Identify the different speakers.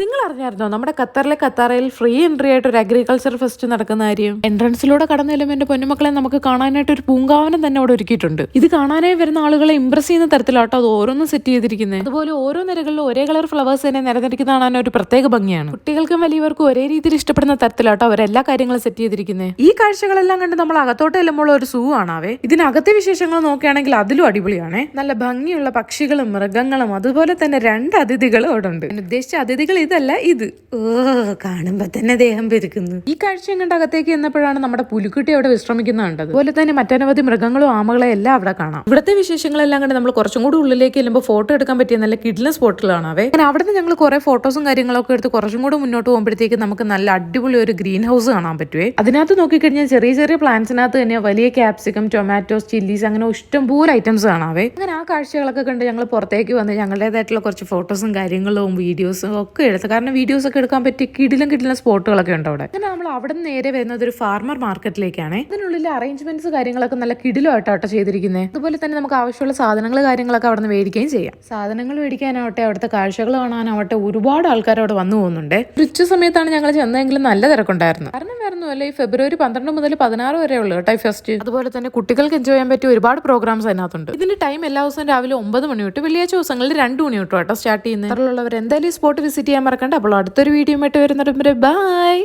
Speaker 1: നിങ്ങൾ അറിഞ്ഞായിരുന്നോ നമ്മുടെ ഖത്തറിൽ ഫ്രീ എൻട്രി ആയിട്ട് ഒരു അഗ്രികൾച്ചർ ഫെസ്റ്റ് നടക്കുന്ന കാര്യം? എൻട്രൻസിലൂടെ കടന്നു ചെല്ലുമ്പോൾ എന്റെ പൊന്നുമക്കളെ നമുക്ക് കാണാനായിട്ട് ഒരു പൂങ്കാവനം തന്നെ അവിടെ ഒരുക്കിയിട്ടുണ്ട്. ഇത് കാണാനായി വരുന്ന ആളുകളെ ഇംപ്രസ് ചെയ്യുന്ന തരത്തിലാട്ടോ അത് ഓരോന്നും സെറ്റ് ചെയ്തിരിക്കുന്നത്. അതുപോലെ ഓരോ നിരകളിലും ഒരേ കളർ ഫ്ലവേഴ്സ് തന്നെ നിരന്നിരിക്കുന്ന കാണാൻ ഒരു പ്രത്യേക ഭംഗിയാണ്. കുട്ടികൾക്കും വലിയവർക്കും ഒരേ രീതിയിൽ ഇഷ്ടപ്പെടുന്ന തരത്തിലാട്ടോ അവരെല്ലാ കാര്യങ്ങളും സെറ്റ് ചെയ്തിരിക്കുന്നത്. ഈ കാഴ്ചകളെല്ലാം കണ്ട് നമ്മൾ അകത്തോട്ട് ചെല്ലുമ്പോൾ ഒരു സൂ ആണാവേ. ഇതിനകത്തെ വിശേഷങ്ങൾ നോക്കുകയാണെങ്കിൽ അതിലും അടിപൊളിയാണേ. നല്ല ഭംഗിയുള്ള പക്ഷികളും മൃഗങ്ങളും അതുപോലെ തന്നെ 2 അതിഥികളും അവിടെ ഉണ്ട്. ഉദ്ദേശിച്ച അതിഥികൾ ഇതല്ല, ഇത്. കാണുമ്പോ തന്നെ ദേഹം പെരുക്കുന്നു. ഈ കാഴ്ചയും കണ്ട് അകത്തേക്ക് ചെന്നപ്പോഴാണ് നമ്മുടെ പുലിക്കുട്ടി അവിടെ വിശ്രമിക്കുന്ന കണ്ടത്. അതുപോലെ തന്നെ മറ്റനവധി മൃഗങ്ങളും ആമകളെ എല്ലാം അവിടെ കാണാം. ഇവിടുത്തെ വിശേഷങ്ങളെല്ലാം കണ്ട് നമ്മൾ കുറച്ചും കൂടി ഉള്ളിലേക്ക് ചെല്ലുമ്പോൾ ഫോട്ടോ എടുക്കാൻ പറ്റിയ നല്ല കിഡ്ലൻ സ്പോട്ടുകളാണ് അവേ. അങ്ങനെ അവിടെ നിന്ന് ഞങ്ങൾ കുറെ ഫോട്ടോസും കാര്യങ്ങളൊക്കെ എടുത്ത് കുറച്ചും കൂടി മുന്നോട്ട് പോകുമ്പോഴത്തേക്ക് നമുക്ക് നല്ല അടിപൊളി ഒരു ഗ്രീൻ ഹൗസ് കാണാൻ പറ്റുവേ. അതിനകത്ത് നോക്കിക്കഴിഞ്ഞാൽ ചെറിയ ചെറിയ പ്ലാന്റ്സിനകത്ത് തന്നെ വലിയ ക്യാപ്സിക്കം, ടൊമാറ്റോസ്, ചില്ലീസ് അങ്ങനെ ഇഷ്ടംപോലെ ഐറ്റംസ് കാണാവേ. അങ്ങനെ ആ കാഴ്ചകളൊക്കെ കണ്ട് ഞങ്ങൾ പുറത്തേക്ക് വന്ന് ഞങ്ങളുടേതായിട്ടുള്ള കുറച്ച് ഫോട്ടോസും കാര്യങ്ങളും വീഡിയോസും ഒക്കെ എടുത്ത്, കാരണം വീഡിയോസ് ഒക്കെ എടുക്കാൻ പറ്റിയ കിടിലം സ്പോട്ടുകളൊക്കെ ഉണ്ട് അവിടെ. അങ്ങനെ നമ്മൾ അവിടെ നിന്ന് നേരെ വരുന്നത് ഒരു ഫാർമർ മാർക്കറ്റിലേക്കാണ്. അതിനുള്ളിലെ അറേഞ്ച്മെന്റ്സ് കാര്യങ്ങളൊക്കെ നല്ല കിടിലമായിട്ടാട്ടോ ചെയ്തിരിക്കുന്നത്. അതുപോലെ തന്നെ നമുക്ക് ആവശ്യമുള്ള സാധനങ്ങൾ കാര്യങ്ങളൊക്കെ അവിടെ നിന്ന് മേടിക്കുകയും ചെയ്യാം. സാധനങ്ങൾ മേടിക്കാനാവട്ടെ, അവിടുത്തെ കാഴ്ചകൾ കാണാനാവട്ടെ ഒരുപാട് ആൾക്കാർ അവിടെ വന്നു പോകുന്നുണ്ട്. ഉച്ച സമയത്താണ് ഞങ്ങൾ ചെന്നെങ്കിലും നല്ല തിരക്കുണ്ടായിരുന്നു. കാരണം വേറൊന്നുമല്ല, ഈ ഫെബ്രുവരി 12 മുതൽ 16 വരെ ഉള്ളു കേട്ടോ ഈ ഫെസ്റ്റ്. അതുപോലെ തന്നെ കുട്ടികൾക്ക് എൻജോയ് ചെയ്യാൻ പറ്റിയ ഒരുപാട് പ്രോഗ്രാംസ് അതിനകത്തുണ്ട്. ഇതിന്റെ ടൈം എല്ലാ ദിവസവും രാവിലെ 9 മണി തൊട്ട് വെള്ളിയാഴ്ച ദിവസങ്ങളിൽ 2 മണി തൊട്ടോ കേട്ടോ സ്റ്റാർട്ട് ചെയ്യുന്നത്. അതിലുള്ളവർ എന്തായാലും സ്പോട്ട് വിസിറ്റ് ചെയ്യാൻ മറക്കണ്ട. അപ്പോൾ അടുത്തൊരു വീഡിയോ ആയിട്ട് വരുന്നവരെ ബൈ.